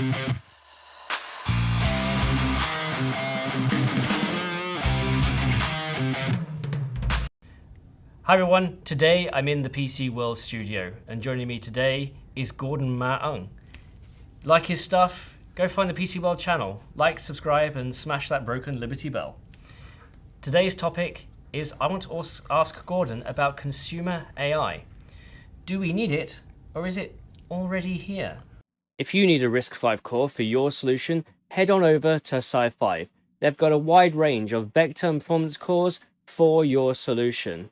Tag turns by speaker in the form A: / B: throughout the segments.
A: Hi everyone, today I'm in the PC World studio and joining me today is Gordon Ma-Ung. Like his stuff, go find the PC World channel, like, subscribe and smash that broken Liberty Bell. Today's topic is I want to ask Gordon about consumer AI. Do we need it or is it already here? If you need a RISC-V core for your solution, head on over to Sci5. They've got a wide range of vector and performance cores for your solution.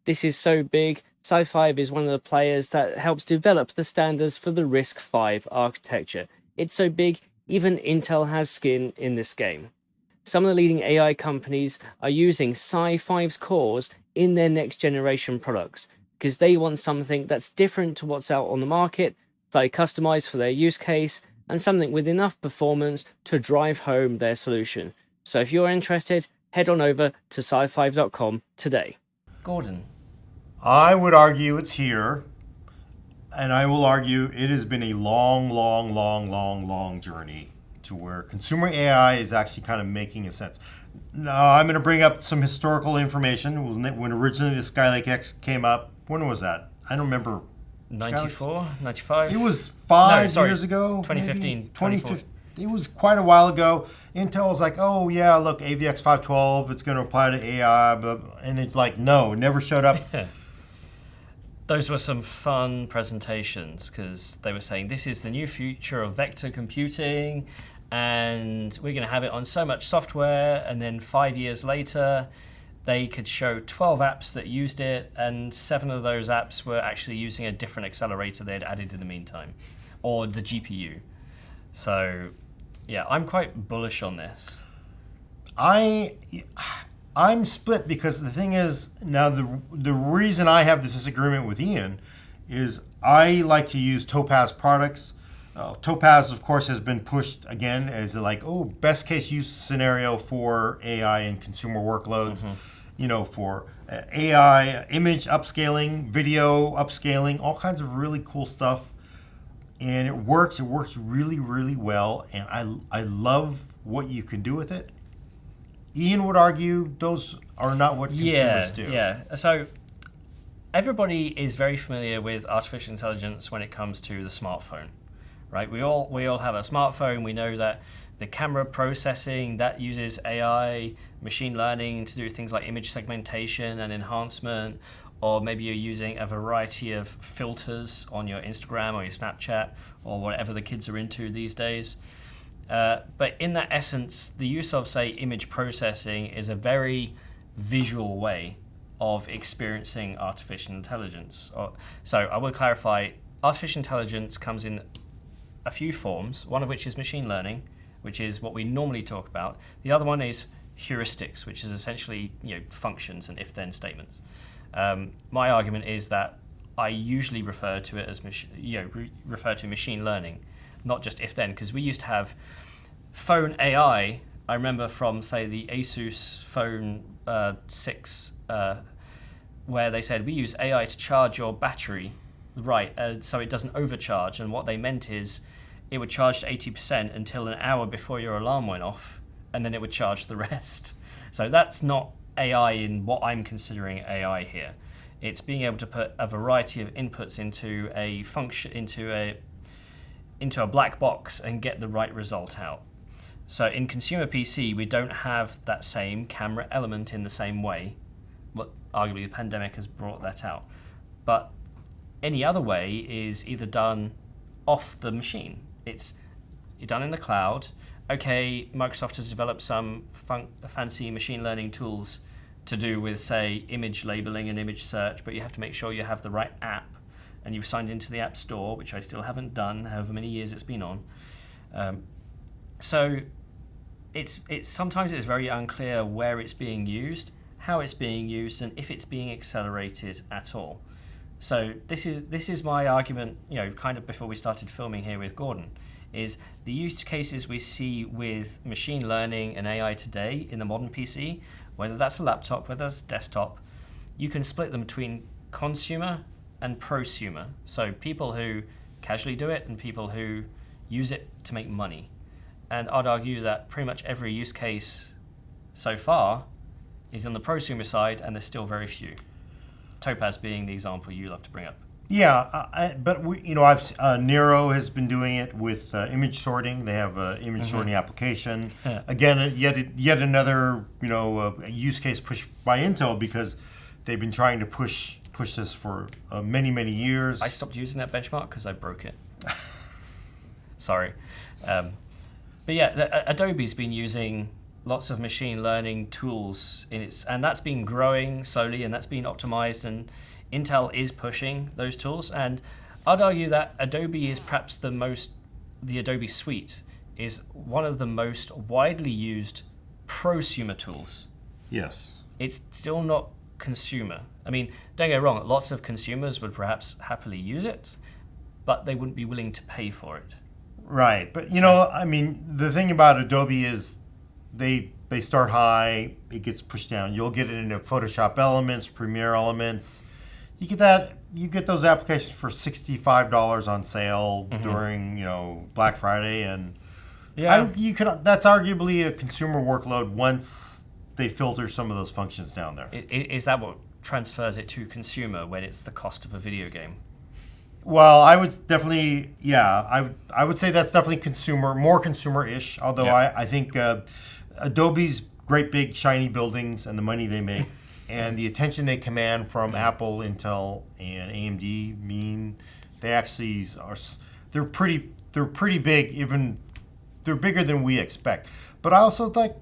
A: This is so big, Sci5 is one of the players that helps develop the standards for the RISC-V architecture. It's so big, even Intel has skin in this game. Some of the leading AI companies are using Sci5's cores in their next generation products because they want something that's different to what's out on the market, slightly customized for their use case, and something with enough performance to drive home their solution. So if you're interested, head on over to sci5.com today. Gordon.
B: I would argue it's here, and I will argue it has been a long journey to where consumer AI is actually kind of making a sense. Now, I'm going to bring up some historical information. When originally the Skylake X came up, when was that? I don't remember.
A: 94, 95?
B: It was five years ago.
A: 2015.
B: 2015. It was quite a while ago. Intel was like, oh yeah, look, AVX 512, it's going to apply to AI, and it's like, no, it never showed up.
A: Those were some fun presentations because they were saying this is the new future of vector computing and we're going to have it on so much software, and then 5 years later they could show 12 apps that used it and 7 of those apps were actually using a different accelerator they'd added in the meantime, or the GPU. So yeah, I'm quite bullish on this.
B: I'm split because the thing is, now the reason I have this disagreement with Ian is I like to use Topaz products. Topaz, of course, has been pushed again as like, best case use scenario for AI and consumer workloads. You know, for AI, image upscaling, video upscaling, all kinds of really cool stuff. And it works really well, and I love what you can do with it. Ian would argue those are not what consumers do.
A: Yeah. So everybody is very familiar with artificial intelligence when it comes to the smartphone, right? We all have a smartphone. We know that the camera processing that uses AI, machine learning to do things like image segmentation and enhancement, or maybe you're using a variety of filters on your Instagram or your Snapchat or whatever the kids are into these days. But in that essence, the use of, say, image processing is a very visual way of experiencing artificial intelligence. So I will clarify, artificial intelligence comes in a few forms, one of which is machine learning, which is what we normally talk about. The other one is heuristics, which is essentially functions and if-then statements. My argument is that I usually refer to it as machine learning, not just if-then, because we used to have phone AI. I remember from, say, the Asus Phone 6, where they said we use AI to charge your battery, right, so it doesn't overcharge. And what they meant is it would charge to 80% until an hour before your alarm went off, and then it would charge the rest. So that's not AI in what I'm considering AI here. It's being able to put a variety of inputs into a function, into a black box and get the right result out. So in consumer PC, we don't have that same camera element in the same way. But arguably the pandemic has brought that out. But any other way is either done off the machine. It's done in the cloud. Okay, Microsoft has developed some fancy machine learning tools to do with, say, image labeling and image search, but you have to make sure you have the right app and you've signed into the App Store, which I still haven't done, however many years it's been on. So it's sometimes it's very unclear where it's being used, how it's being used, and if it's being accelerated at all. So this is my argument, kind of before we started filming here with Gordon, is the use cases we see with machine learning and AI today in the modern PC, whether that's a laptop, whether that's a desktop, you can split them between consumer and prosumer. So people who casually do it and people who use it to make money. And I'd argue that pretty much every use case so far is on the prosumer side, and there's still very few. Topaz being the example you love to bring up.
B: Yeah, but I've Nero has been doing it with image sorting. They have an image sorting application.
A: Yeah.
B: Again, yet another use case pushed by Intel, because they've been trying to push this for many years.
A: I stopped using that benchmark because I broke it. Sorry. But yeah, Adobe's been using lots of machine learning tools and that's been growing slowly, and that's been optimized, and Intel is pushing those tools. And I'd argue that Adobe is perhaps the Adobe suite is one of the most widely used prosumer tools.
B: Yes.
A: It's still not consumer. I mean, don't get me wrong, lots of consumers would perhaps happily use it, but they wouldn't be willing to pay for it.
B: Right, but the thing about Adobe is they start high, it gets pushed down. You'll get it into Photoshop Elements, Premiere Elements. You get those applications for $65 on sale during Black Friday, and that's arguably a consumer workload once they filter some of those functions down there.
A: Is that what transfers it to consumer when it's the cost of a video game?
B: Well, I would definitely, I would say that's definitely more consumer-ish. Although I think Adobe's great big shiny buildings and the money they make and the attention they command from Apple, Intel, and AMD mean they actually they're pretty big. Even they're bigger than we expect. But I also think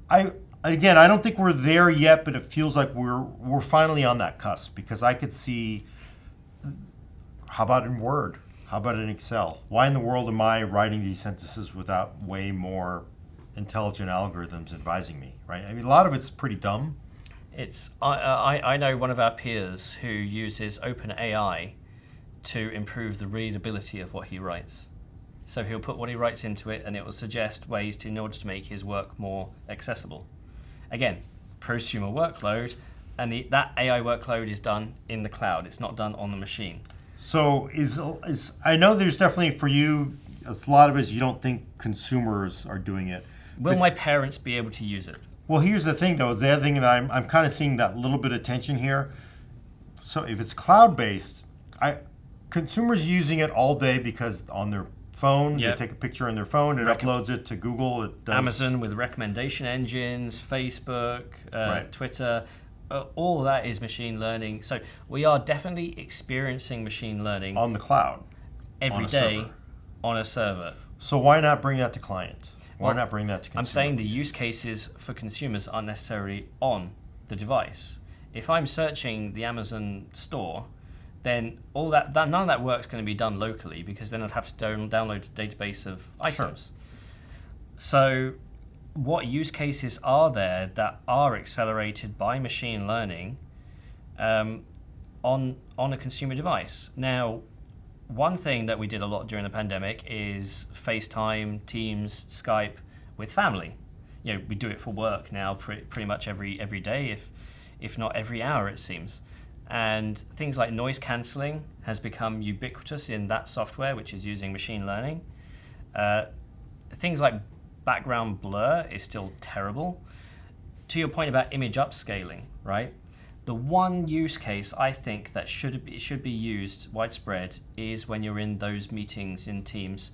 B: I don't think we're there yet, but it feels like we're finally on that cusp, because I could see. How about in Word? How about in Excel? Why in the world am I writing these sentences without way more intelligent algorithms advising me, right? I mean, a lot of it's pretty dumb.
A: I know one of our peers who uses OpenAI to improve the readability of what he writes. So he'll put what he writes into it, and it will suggest ways in order to make his work more accessible. Again, prosumer workload, and that AI workload is done in the cloud. It's not done on the machine.
B: So I know there's definitely for you, a lot of it is you don't think consumers are doing it.
A: Will my parents be able to use it?
B: Well, here's the thing, though. Is the other thing that I'm kind of seeing that little bit of tension here. So if it's cloud-based, consumers using it all day because on their phone, they take a picture on their phone, it uploads it to Google. It does
A: Amazon with recommendation engines, Facebook, Twitter. All of that is machine learning. So we are definitely experiencing machine learning
B: on the cloud
A: every day on a server.
B: So why not bring that to client? Why not bring that to consumers?
A: I'm saying the use cases for consumers aren't necessarily on the device. If I'm searching the Amazon store, then none of that work's going to be done locally, because then I'd have to download a database of items. So what use cases are there that are accelerated by machine learning on a consumer device? Now, one thing that we did a lot during the pandemic is FaceTime, Teams, Skype with family. We do it for work now pretty much every day, if not every hour, it seems. And things like noise cancelling has become ubiquitous in that software, which is using machine learning. Things like background blur is still terrible. To your point about image upscaling, right? The one use case I think that should be used widespread is when you're in those meetings in Teams,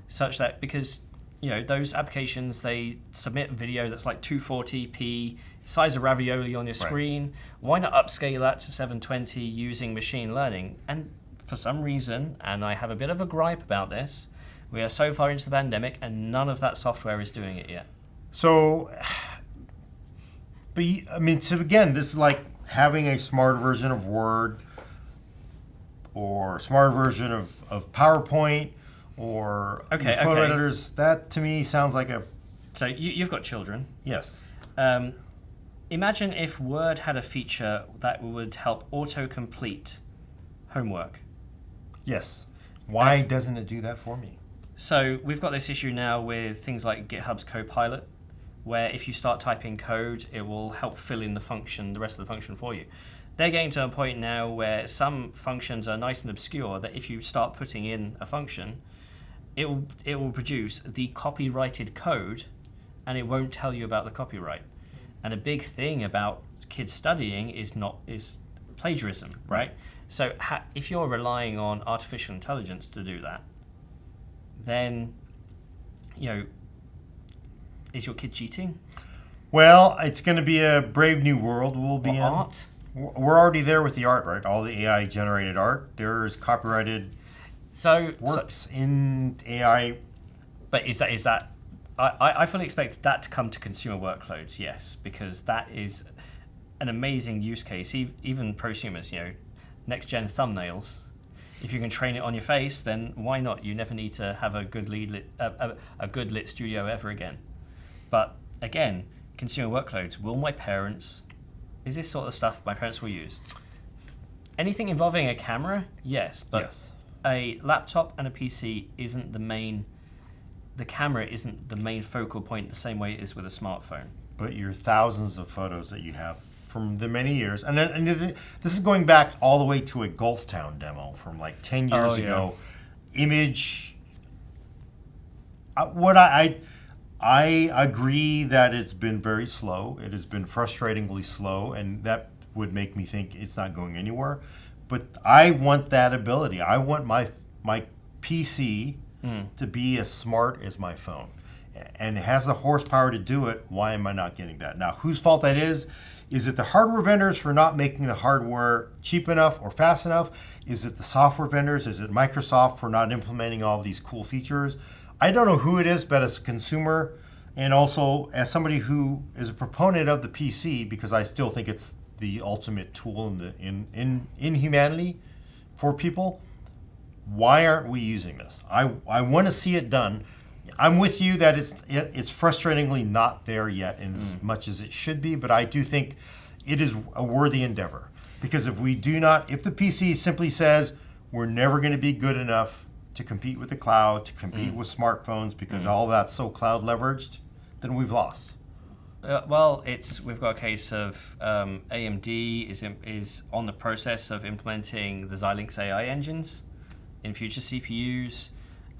A: such that, because those applications, they submit video that's like 240p, size of ravioli on your screen. Why not upscale that to 720 using machine learning? And for some reason, and I have a bit of a gripe about this, we are so far into the pandemic and none of that software is doing it yet.
B: So, but again, this is like having a smart version of Word or a smart version of PowerPoint or photo editors. That to me sounds like a...
A: So you've got children.
B: Yes.
A: Imagine if Word had a feature that would help autocomplete homework.
B: Yes. Why doesn't it do that for me?
A: So we've got this issue now with things like GitHub's Copilot, where if you start typing code, it will help fill in the rest of the function for you. They're getting to a point now where some functions are nice and obscure that if you start putting in a function, it will produce the copyrighted code, and it won't tell you about the copyright. And a big thing about kids studying is plagiarism, right? So if you're relying on artificial intelligence to do that, then is your kid cheating?
B: Well, it's going to be a brave new world we'll be in.
A: Art?
B: We're already there with the art, right? All the AI generated art. There's copyrighted works in AI.
A: But is that I fully expect that to come to consumer workloads, yes, because that is an amazing use case. Even prosumers, next gen thumbnails. If you can train it on your face, then why not? You never need to have a good good lit studio ever again. But again, consumer workloads. Is this sort of stuff my parents will use? Anything involving a camera, yes, but
B: Yes.
A: a laptop and a PC isn't the main. The camera isn't the main focal point the same way it is with a smartphone.
B: But your thousands of photos that you have from the many years, and this is going back all the way to a Gulf Town demo from like 10 years ago. Image. I agree that it's been very slow. It has been frustratingly slow, and that would make me think it's not going anywhere. But I want that ability. I want my PC to be as smart as my phone, and it has the horsepower to do it. Why am I not getting that? Now, whose fault that is? Is it the hardware vendors for not making the hardware cheap enough or fast enough? Is it the software vendors? Is it Microsoft for not implementing all these cool features? I don't know who it is, but as a consumer and also as somebody who is a proponent of the PC, because I still think it's the ultimate tool in humanity for people, why aren't we using this? I want to see it done. I'm with you that it's frustratingly not there yet in as much as it should be, but I do think it is a worthy endeavor. Because if the PC simply says we're never going to be good enough to compete with the cloud, to compete with smartphones, because all that's so cloud leveraged, then we've lost.
A: We've got a case of AMD is on the process of implementing the Xilinx AI engines in future CPUs.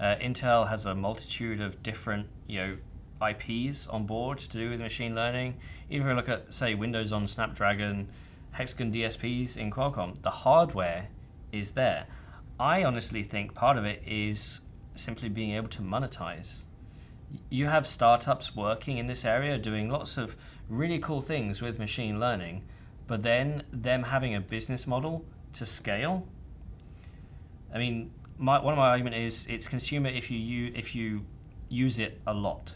A: Intel has a multitude of different IPs on board to do with machine learning. Even if we look at, say, Windows on Snapdragon, Hexagon DSPs in Qualcomm, the hardware is there. I honestly think part of it is simply being able to monetize. You have startups working in this area doing lots of really cool things with machine learning, but then them having a business model to scale. I mean, one of my argument is it's consumer if you use it a lot,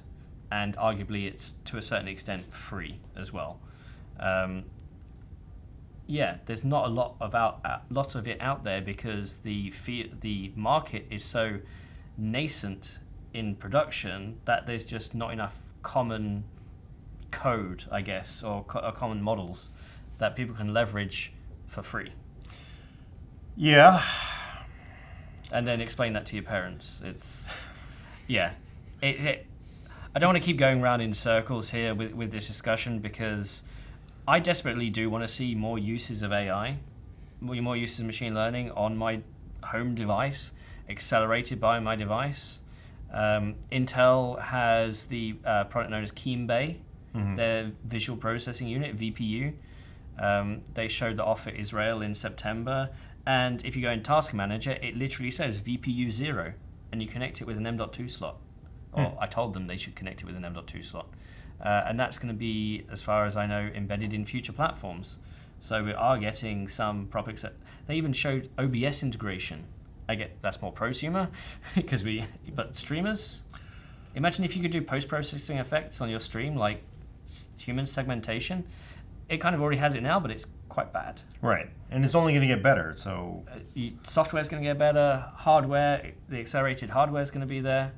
A: and arguably it's to a certain extent free as well. There's not a lot of it out there because the market is so nascent in production that there's just not enough common code, I guess, or common models that people can leverage for free.
B: Yeah.
A: And then explain that to your parents. It's, I don't want to keep going around in circles here with this discussion because I desperately do want to see more uses of AI, more uses of machine learning on my home device, accelerated by my device. Intel has the product known as Keem Bay, their visual processing unit, VPU. They showed that off at Israel in September. And if you go in Task Manager, it literally says VPU 0, and you connect it with an M.2 slot. Or I told them they should connect it with an M.2 slot. And that's going to be, as far as I know, embedded in future platforms. So we are getting some proper... They even showed OBS integration. That's more prosumer, but streamers? Imagine if you could do post-processing effects on your stream, like human segmentation. It kind of already has it now, but it's quite bad.
B: Right, and it's only going to get better, so...
A: Software's going to get better, hardware, the accelerated hardware is going to be there.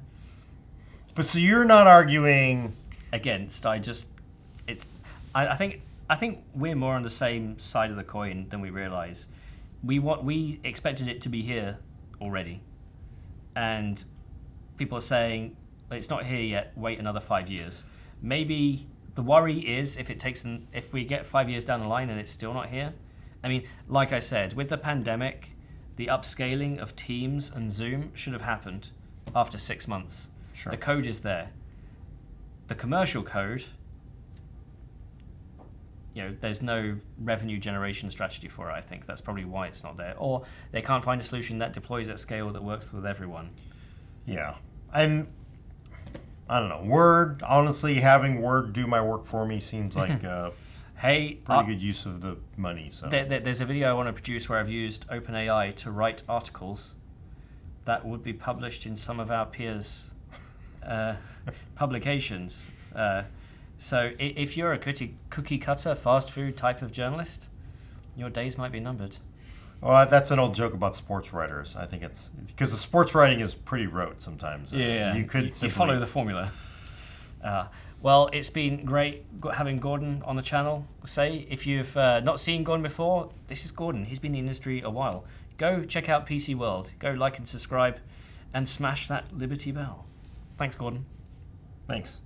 B: But so you're not arguing...
A: Against, I think we're more on the same side of the coin than we realize. We expected it to be here already, and people are saying it's not here yet. Wait another 5 years. Maybe the worry is if we get 5 years down the line and it's still not here. I mean, like I said, with the pandemic, the upscaling of Teams and Zoom should have happened after 6 months.
B: Sure.
A: The code is there. The commercial code, there's no revenue generation strategy for it, I think. That's probably why it's not there. Or they can't find a solution that deploys at scale that works with everyone.
B: Yeah. And I don't know. Word, honestly, having Word do my work for me seems like
A: hey,
B: pretty good use of the money. So
A: there's a video I want to produce where I've used OpenAI to write articles that would be published in some of our peers' publications. So if you're a cookie cutter, fast food type of journalist, your days might be numbered.
B: Well, that's an old joke about sports writers. I think it's because the sports writing is pretty rote sometimes.
A: Yeah,
B: you could
A: you follow the formula. Well, it's been great having Gordon on the channel. If you've not seen Gordon before, this is Gordon. He's been in the industry a while. Go check out PC World. Go like and subscribe and smash that Liberty Bell. Thanks, Gordon.
B: Thanks.